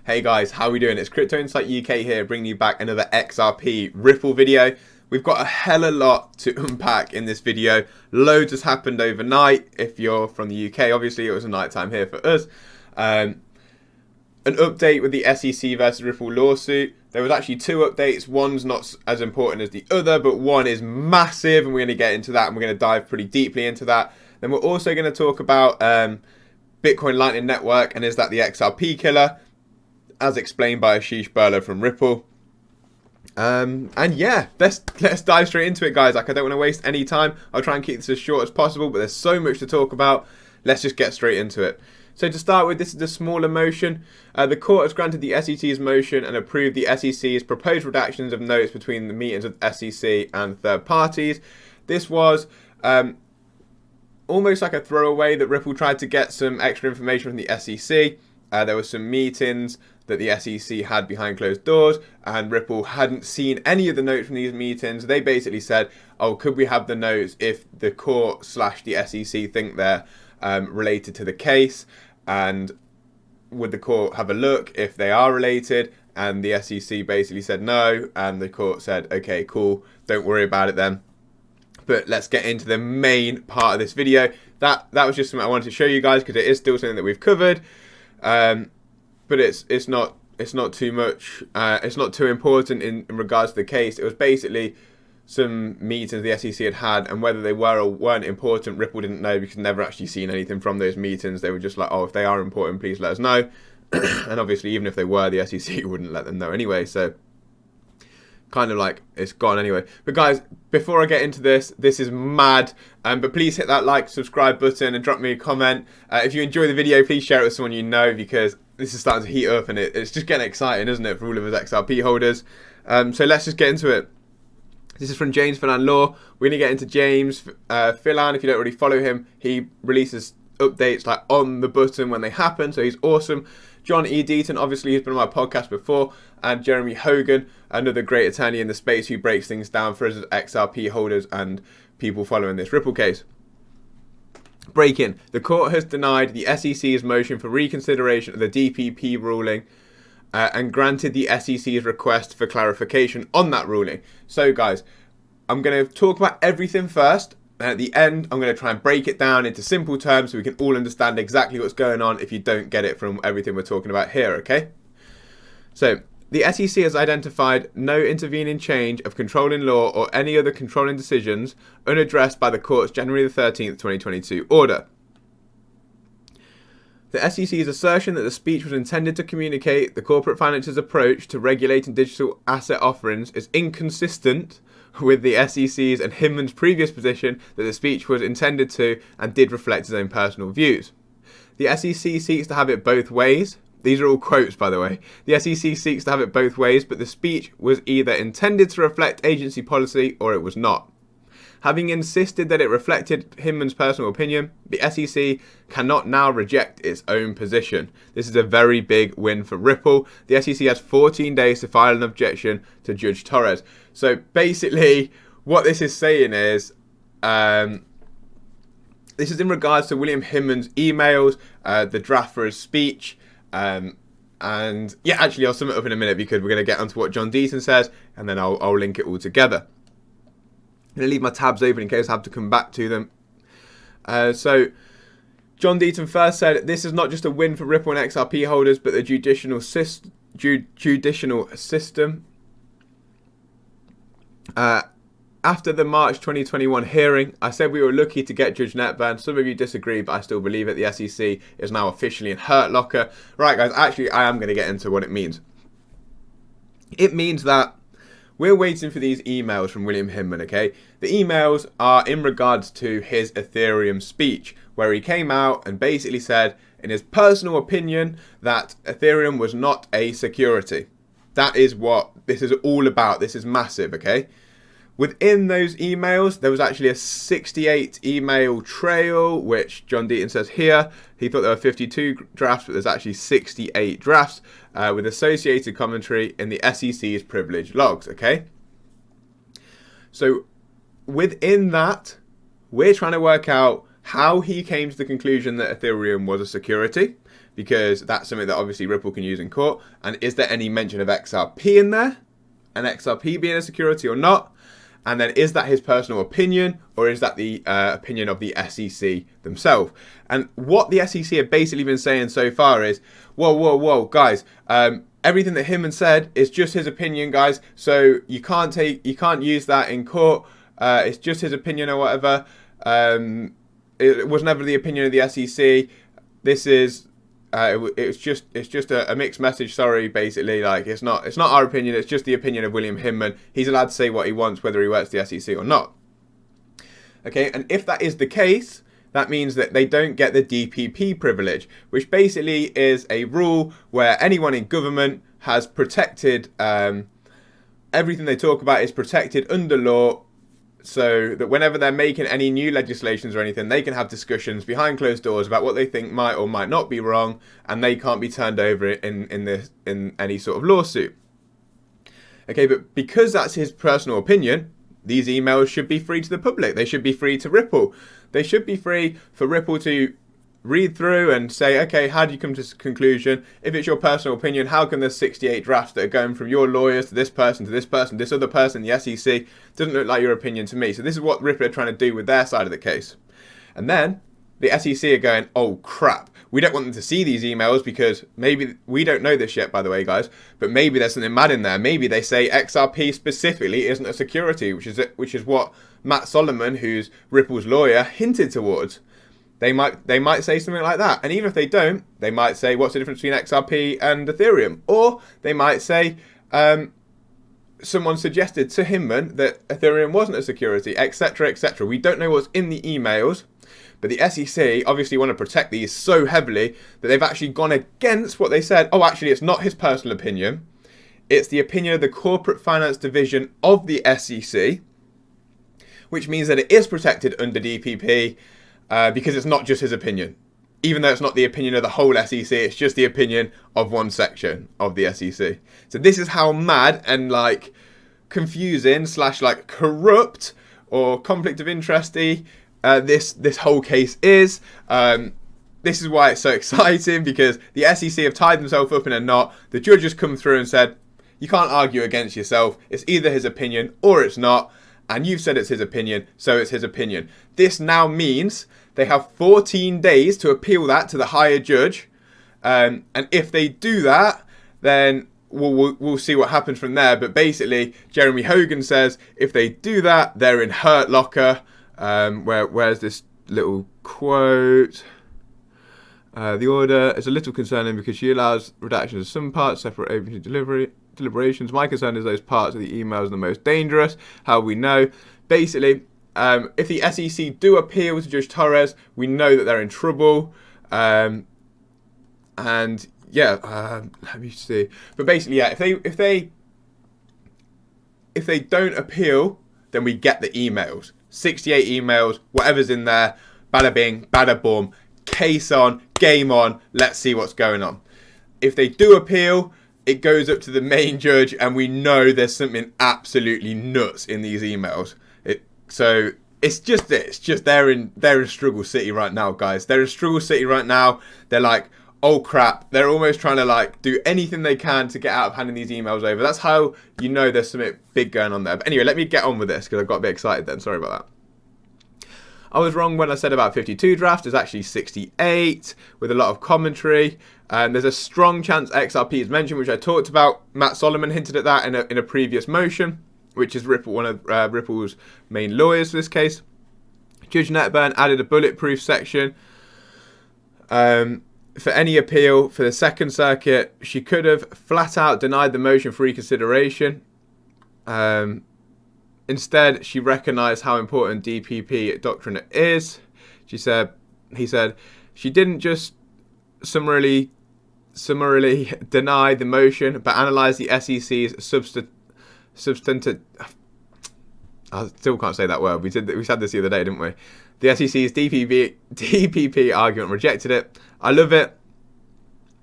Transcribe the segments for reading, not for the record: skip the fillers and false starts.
Hey guys, how are we doing? It's Crypto Insight UK here, bringing you back another XRP Ripple video. We've got a hella lot to unpack in this video. Loads has happened overnight. If you're from the UK, obviously it was a night time here for us. An update with the SEC versus Ripple lawsuit. There was actually two updates. One's not as important as the other, but one is massive, and we're going to get into that, and we're going to dive pretty deeply into that. Then we're also going to talk about Bitcoin Lightning Network, and is that the XRP killer, as explained by Ashish Burla from Ripple. And yeah, let's dive straight into it, guys. Like, I don't want to waste any time. I'll try and keep this as short as possible, but there's so much to talk about. Let's just get straight into it. So to start with, this is the smaller motion. The court has granted the SEC's motion and approved the SEC's proposed redactions of notes between the meetings of SEC and third parties. This was almost like a throwaway that Ripple tried to get some extra information from the SEC. There were some meetings that the SEC had behind closed doors, and Ripple hadn't seen any of the notes from these meetings. They basically said, oh, could we have the notes if the court / the SEC think they're related to the case, and would the court have a look if they are related? And the SEC basically said no, and the court said, okay, cool, don't worry about it then. But let's get into the main part of this video. That was just something I wanted to show you guys, because it is still something that we've covered. But it's not too much. It's not too important in regards to the case. It was basically some meetings the SEC had, and whether they were or weren't important, Ripple didn't know, because never actually seen anything from those meetings. They were just like, oh, if they are important, please let us know. And obviously, even if they were, the SEC wouldn't let them know anyway. So kind of like it's gone anyway. But guys, before I get into this is mad. But please hit that like, subscribe button, and drop me a comment. If you enjoy the video, please share it with someone you know, because this is starting to heat up, and it's just getting exciting, isn't it, for all of us XRP holders? So let's just get into it. This is from James Phelan Law. We're going to get into James Phelan. If you don't already follow him, he releases updates like on the button when they happen, so he's awesome. John E. Deaton, obviously he's been on my podcast before, and Jeremy Hogan, another great attorney in the space who breaks things down for us as XRP holders and people following this Ripple case. Breaking: the court has denied the SEC's motion for reconsideration of the DPP ruling and granted the SEC's request for clarification on that ruling. So guys, I'm going to talk about everything first, and at the end I'm going to try and break it down into simple terms so we can all understand exactly what's going on if you don't get it from everything we're talking about here, okay? So the SEC has identified no intervening change of controlling law or any other controlling decisions unaddressed by the court's January the 13th, 2022 order. The SEC's assertion that the speech was intended to communicate the corporate finance's approach to regulating digital asset offerings is inconsistent with the SEC's and Hinman's previous position that the speech was intended to and did reflect his own personal views. The SEC seeks to have it both ways. These are all quotes, by the way. The SEC seeks to have it both ways, but the speech was either intended to reflect agency policy or it was not. Having insisted that it reflected Hinman's personal opinion, the SEC cannot now reject its own position. This is a very big win for Ripple. The SEC has 14 days to file an objection to Judge Torres. So basically, what this is saying is, this is in regards to William Hinman's emails, the draft for his speech, and yeah, actually I'll sum it up in a minute, because we're going to get onto what John Deaton says, and then I'll link it all together. I'm going to leave my tabs open in case I have to come back to them. So John Deaton first said, this is not just a win for Ripple and XRP holders, but the judicial system. After the March 2021 hearing, I said we were lucky to get Judge Netburn. Some of you disagree, but I still believe it. The SEC is now officially in hurt locker. Right, guys, actually, I am going to get into what it means. It means that we're waiting for these emails from William Hinman, okay? The emails are in regards to his Ethereum speech, where he came out and basically said, in his personal opinion, that Ethereum was not a security. That is what this is all about. This is massive, okay? Within those emails, there was actually a 68 email trail, which John Deaton says here. He thought there were 52 drafts, but there's actually 68 drafts with associated commentary in the SEC's privilege logs, okay? So within that, we're trying to work out how he came to the conclusion that Ethereum was a security, because that's something that obviously Ripple can use in court. And is there any mention of XRP in there? And XRP being a security or not? And then is that his personal opinion, or is that the opinion of the SEC themselves? And what the SEC have basically been saying so far is, whoa, guys, everything that Hinman said is just his opinion, guys. So you can't use that in court. It's just his opinion or whatever. It was never the opinion of the SEC. This is it's just a mixed message. Sorry, basically, like it's not our opinion. It's just the opinion of William Hinman. He's allowed to say what he wants, whether he works the SEC or not. Okay, and if that is the case, that means that they don't get the DPP privilege, which basically is a rule where anyone in government has protected, everything they talk about is protected under law, so that whenever they're making any new legislations or anything, they can have discussions behind closed doors about what they think might or might not be wrong, and they can't be turned over in any sort of lawsuit. Okay, but because that's his personal opinion, these emails should be free to the public. They should be free to Ripple. They should be free for Ripple to read through and say, okay, how do you come to this conclusion? If it's your personal opinion, how come there's 68 drafts that are going from your lawyers to this person, this other person, the SEC? Doesn't look like your opinion to me. So this is what Ripple are trying to do with their side of the case. And then the SEC are going, oh crap, we don't want them to see these emails because maybe, we don't know this yet, by the way, guys, but maybe there's something mad in there. Maybe they say XRP specifically isn't a security, which is what Matt Solomon, who's Ripple's lawyer, hinted towards. They might say something like that. And even if they don't, they might say, what's the difference between XRP and Ethereum? Or they might say, someone suggested to Hinman that Ethereum wasn't a security, etc., etc. We don't know what's in the emails, but the SEC obviously want to protect these so heavily that they've actually gone against what they said. Oh, actually, it's not his personal opinion. It's the opinion of the Corporate Finance Division of the SEC, which means that it is protected under DPP, because it's not just his opinion. Even though it's not the opinion of the whole SEC, it's just the opinion of one section of the SEC. So this is how mad and like confusing / like corrupt or conflict of interesty this whole case is. This is why it's so exciting, because the SEC have tied themselves up in a knot. The judge has come through and said, you can't argue against yourself. It's either his opinion or it's not. And you've said it's his opinion, so it's his opinion. This now means they have 14 days to appeal that to the higher judge. And if they do that, then we'll see what happens from there. But basically, Jeremy Hogan says if they do that, they're in hurt locker. Where's this little quote? The order is a little concerning because she allows redactions of some parts, separate agency deliberations. My concern is those parts of the emails are the most dangerous. How we know? Basically, if the SEC do appeal to Judge Torres, we know that they're in trouble. And yeah, let me see. But basically, yeah, if they don't appeal, then we get the emails. 68 emails, whatever's in there, bada bing, bada boom, case on, game on, let's see what's going on. If they do appeal, it goes up to the main judge, and we know there's something absolutely nuts in these emails. So it's just they're in struggle city right now, guys. They're in struggle city right now. They're like, oh crap. They're almost trying to like do anything they can to get out of handing these emails over. That's how you know there's something big going on there. But anyway, let me get on with this because I got a bit excited then. Sorry about that. I was wrong when I said about 52 drafts. There's actually 68 with a lot of commentary. And there's a strong chance XRP is mentioned, which I talked about. Matt Solomon hinted at that in a previous motion, which is one of Ripple's main lawyers for this case. Judge Netburn added a bulletproof section for any appeal for the Second Circuit. She could have flat out denied the motion for reconsideration. Instead, she recognised how important DPP doctrine is. He said, she didn't just summarily deny the motion, but analysed the SEC's substantive. I still can't say that word. We said this the other day, didn't we? The SEC's DPP argument rejected it. I love it.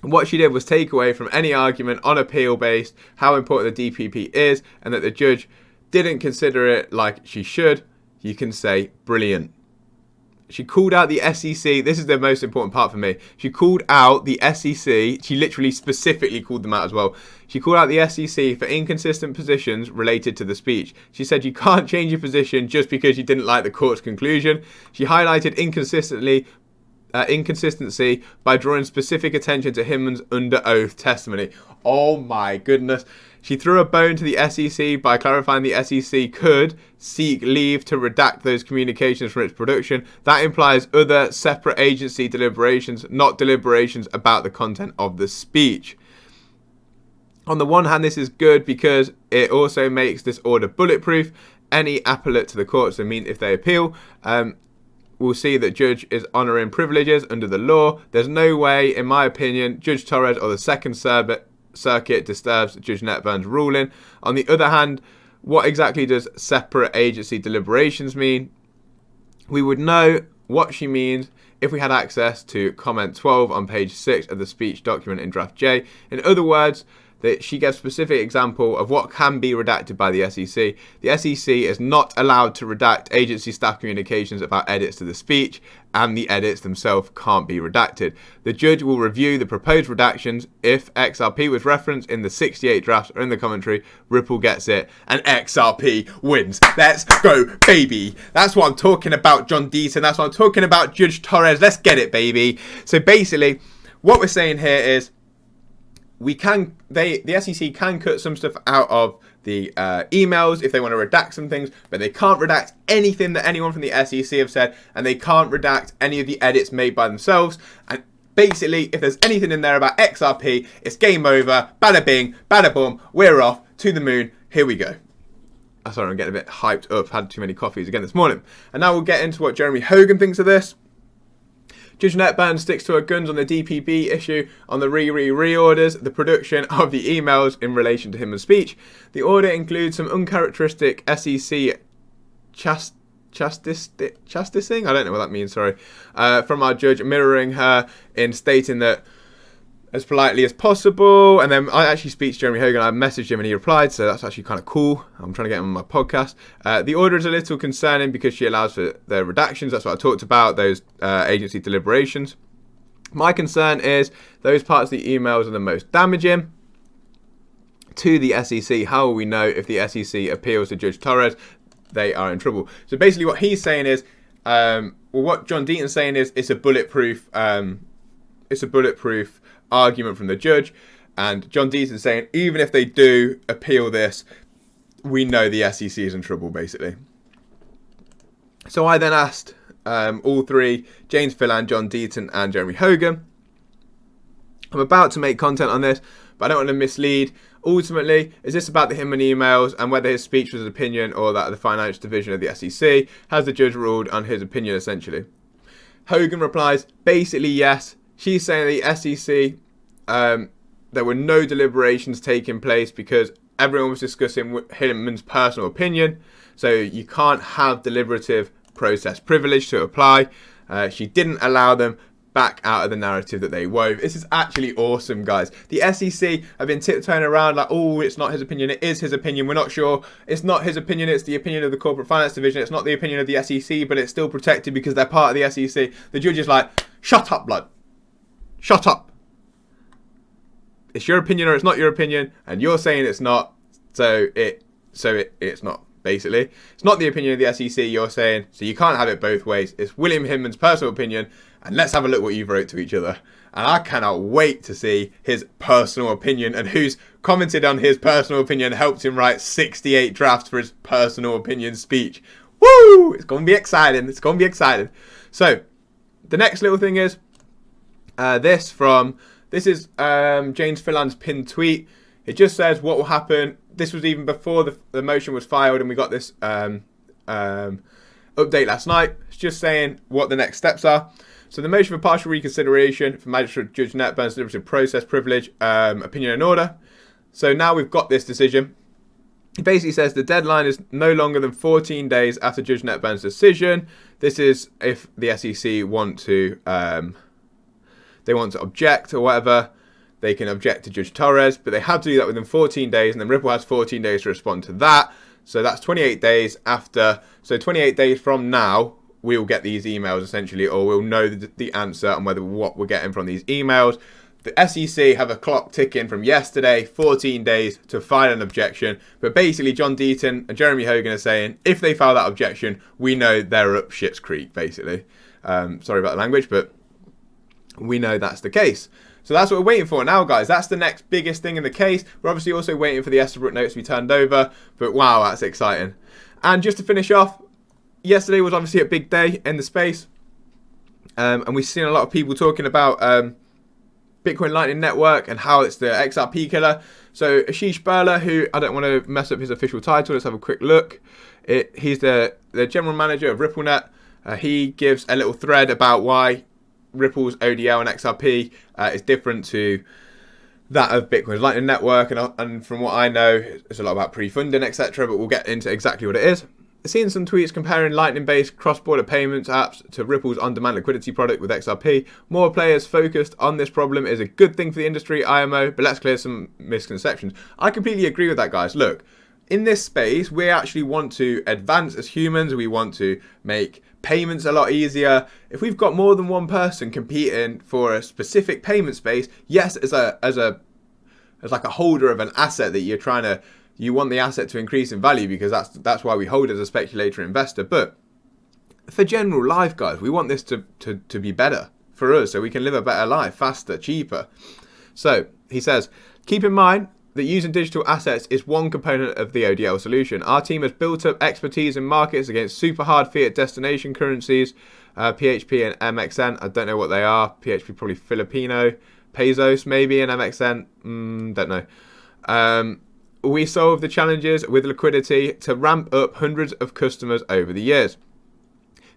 What she did was take away from any argument on appeal based how important the DPP is, and that the judge didn't consider it like she should. You can say brilliant. She called out the SEC. This is the most important part for me. She called out the SEC. She literally specifically called them out as well. She called out the SEC for inconsistent positions related to the speech. She said you can't change your position just because you didn't like the court's conclusion. She highlighted inconsistency by drawing specific attention to Hinman's under oath testimony. Oh my goodness. She threw a bone to the SEC by clarifying the SEC could seek leave to redact those communications from its production. That implies other separate agency deliberations, not deliberations about the content of the speech. On the one hand, this is good because it also makes this order bulletproof. Any appellate to the courts, I mean, if they appeal, we'll see that Judge is honouring privileges under the law. There's no way, in my opinion, Judge Torres or the Second Circuit disturbs Judge Netburn's ruling. On the other hand, what exactly does separate agency deliberations mean? We would know what she means if we had access to comment 12 on page 6 of the speech document in draft J. In other words, that she gives specific example of what can be redacted by the SEC. The SEC is not allowed to redact agency staff communications about edits to the speech, and the edits themselves can't be redacted. The judge will review the proposed redactions. If XRP was referenced in the 68 drafts or in the commentary, Ripple gets it, and XRP wins. Let's go, baby. That's what I'm talking about, John Deaton. That's what I'm talking about, Judge Torres. Let's get it, baby. So basically, what we're saying here is, the SEC can cut some stuff out of the emails if they want to redact some things, but they can't redact anything that anyone from the SEC have said, and they can't redact any of the edits made by themselves. And basically, if there's anything in there about XRP, it's game over. Bada bing, bada boom, we're off to the moon. Here we go. Sorry, I'm getting a bit hyped up. Had too many coffees again this morning. And now we'll get into what Jeremy Hogan thinks of this. Judge Netburn sticks to her guns on the DPP issue, on the reorders, the production of the emails in relation to Hinman's speech. The order includes some uncharacteristic SEC chastising, I don't know what that means, sorry, from our judge, mirroring her in stating that as politely as possible. And then I actually speak to Jeremy Hogan. I messaged him and he replied, so that's actually kind of cool. I'm trying to get him on my podcast. The order is a little concerning because she allows for the redactions. That's what I talked about, those agency deliberations. My concern is those parts of the emails are the most damaging to the SEC. How will we know if the SEC appeals to Judge Torres? They are in trouble. So basically what he's saying is, what John Deaton's saying is it's a bulletproof argument from the judge, and John Deaton's saying even if they do appeal this, we know the SEC is in trouble, basically. So I then asked all three, James Phelan, John Deaton and Jeremy Hogan, I'm about to make content on this, but I don't want to mislead. Ultimately, is this about the Hinman emails and whether his speech was an opinion or that of the financial division of the SEC? Has the judge ruled on his opinion, essentially? Hogan replies, basically yes. She's saying the SEC, there were no deliberations taking place because everyone was discussing Hinman's personal opinion. So you can't have deliberative process privilege to apply. She didn't allow them back out of the narrative that they wove. This is actually awesome, guys. The SEC have been tiptoeing around like, oh, it's not his opinion. It is his opinion. We're not sure. It's not his opinion. It's the opinion of the corporate finance division. It's not the opinion of the SEC, but it's still protected because they're part of the SEC. The judge is like, shut up, blood. Shut up. It's your opinion or it's not your opinion, and you're saying it's not, so it's not, basically. It's not the opinion of the SEC, you're saying, so you can't have it both ways. It's William Hinman's personal opinion, and let's have a look what you've wrote to each other. And I cannot wait to see his personal opinion and who's commented on his personal opinion, helped him write 68 drafts for his personal opinion speech. Woo! It's going to be exciting. It's going to be exciting. So, the next little thing is, this is James Phelan's pinned tweet. It just says what will happen. This was even before the motion was filed, and we got this update last night. It's just saying what the next steps are. So the motion for partial reconsideration for Magistrate Judge Netburn's deliberative process privilege, opinion and order. So now we've got this decision. He basically says the deadline is no longer than 14 days after Judge Netburn's decision. This is if the SEC want to object or whatever, they can object to Judge Torres, but they have to do that within 14 days, and then Ripple has 14 days to respond to that. So that's 28 days after. So 28 days from now, we'll get these emails essentially, or we'll know the answer on whether what we're getting from these emails. The SEC have a clock ticking from yesterday, 14 days to file an objection. But basically, John Deaton and Jeremy Hogan are saying if they file that objection, we know they're up shit's creek, basically. Sorry about the language, but we know that's the case. So that's what we're waiting for now, guys. That's the next biggest thing in the case. We're obviously also waiting for the Estabrook notes to be turned over. But wow, that's exciting. And just to finish off, yesterday was obviously a big day in the space. And we've seen a lot of people talking about Bitcoin Lightning Network and how it's the XRP killer. So Ashish Birla, who I don't want to mess up his official title, let's have a quick look. He's the general manager of RippleNet. He gives a little thread about why Ripple's ODL and XRP is different to that of Bitcoin's Lightning Network. And from what I know, it's a lot about pre-funding, etc. But we'll get into exactly what it is. Seeing some tweets comparing Lightning-based cross-border payments apps to Ripple's on-demand liquidity product with XRP. More players focused on this problem is a good thing for the industry, IMO, but let's clear some misconceptions. I completely agree with that, guys. Look, in this space, we actually want to advance as humans. We want to make payments a lot easier. If we've got more than one person competing for a specific payment space, yes, as like a holder of an asset that you want the asset to increase in value, because that's why we hold it as a speculator investor. But for general life, guys, we want this to be better for us so we can live a better life, faster, cheaper. So he says, keep in mind that using digital assets is one component of the ODL solution. Our team has built up expertise in markets against super hard fiat destination currencies, PHP and MXN. I don't know what they are. PHP probably Filipino, pesos maybe, and MXN, don't know. We solve the challenges with liquidity to ramp up hundreds of customers over the years.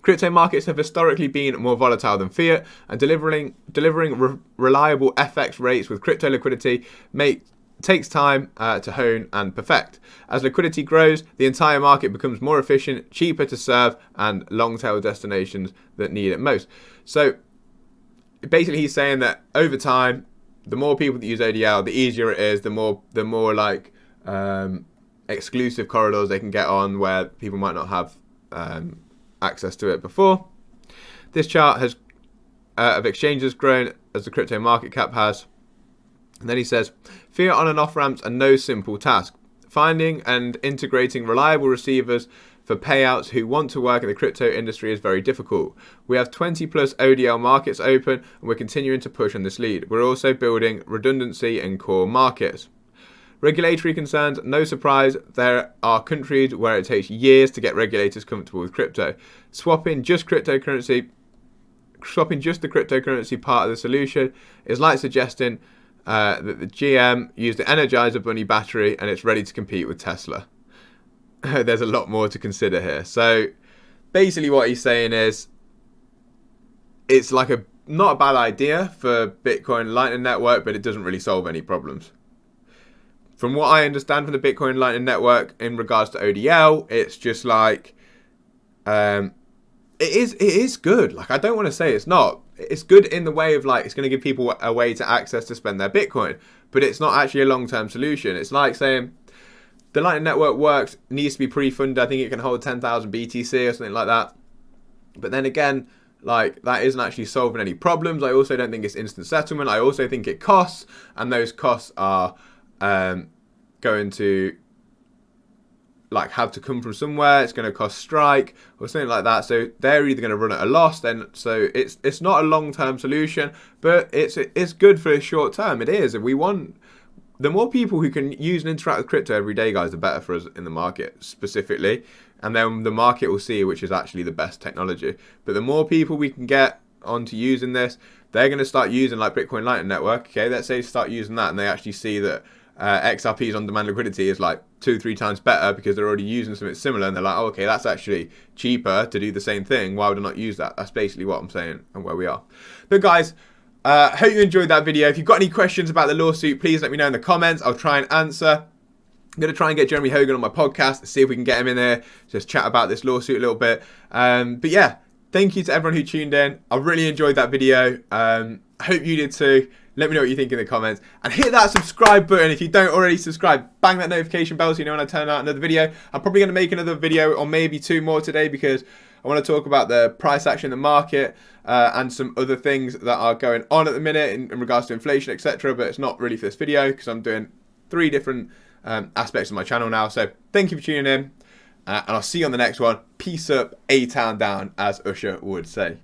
Crypto markets have historically been more volatile than fiat, and delivering reliable FX rates with crypto liquidity takes time to hone and perfect. As liquidity grows, the entire market becomes more efficient, cheaper to serve, and long-tail destinations that need it most. So basically he's saying that over time, the more people that use ODL, the easier it is, the more like exclusive corridors they can get on where people might not have access to it before. This chart has of exchanges grown as the crypto market cap has. And then he says, fiat on and off ramps are no simple task. Finding and integrating reliable receivers for payouts who want to work in the crypto industry is very difficult. We have 20 plus ODL markets open, and we're continuing to push on this lead. We're also building redundancy in core markets. Regulatory concerns, no surprise, there are countries where it takes years to get regulators comfortable with crypto. Swapping just the cryptocurrency part of the solution is like suggesting that the GM used the Energizer Bunny battery and it's ready to compete with Tesla. There's a lot more to consider here. So basically what he's saying is it's like not a bad idea for Bitcoin Lightning Network, but it doesn't really solve any problems. From what I understand from the Bitcoin Lightning Network in regards to ODL, it's just like it is good. Like, I don't want to say it's not. It's good in the way of like it's going to give people a way to access to spend their Bitcoin, but it's not actually a long-term solution. It's like saying the Lightning Network needs to be pre-funded. I think it can hold 10,000 BTC or something like that. But then again, like, that isn't actually solving any problems. I also don't think it's instant settlement. I also think it costs, and those costs are going to like have to come from somewhere. It's going to cost Strike or something like that. So they're either going to run at a loss. Then so it's not a long-term solution, but it's good for a short term. It is. If we want the more people who can use and interact with crypto every day, guys, the better for us in the market specifically. And then the market will see which is actually the best technology. But the more people we can get onto using this, they're going to start using like Bitcoin Lightning Network. Okay, let's say start using that, and they actually see that XRP's on-demand liquidity is like 2-3 times better because they're already using something similar, and they're like, oh, okay, that's actually cheaper to do the same thing. Why would I not use that? That's basically what I'm saying and where we are. But guys, hope you enjoyed that video. If you've got any questions about the lawsuit, please let me know in the comments. I'll try and answer. I'm going to try and get Jeremy Hogan on my podcast, see if we can get him in there, just chat about this lawsuit a little bit. But yeah, thank you to everyone who tuned in. I really enjoyed that video. I hope you did too. Let me know what you think in the comments. And hit that subscribe button if you don't already subscribe. Bang that notification bell so you know when I turn out another video. I'm probably going to make another video or maybe 2 more today because I want to talk about the price action in the market and some other things that are going on at the minute in regards to inflation, etc. But it's not really for this video because I'm doing 3 different aspects of my channel now. So thank you for tuning in, and I'll see you on the next one. Peace up, A-Town down, as Usher would say.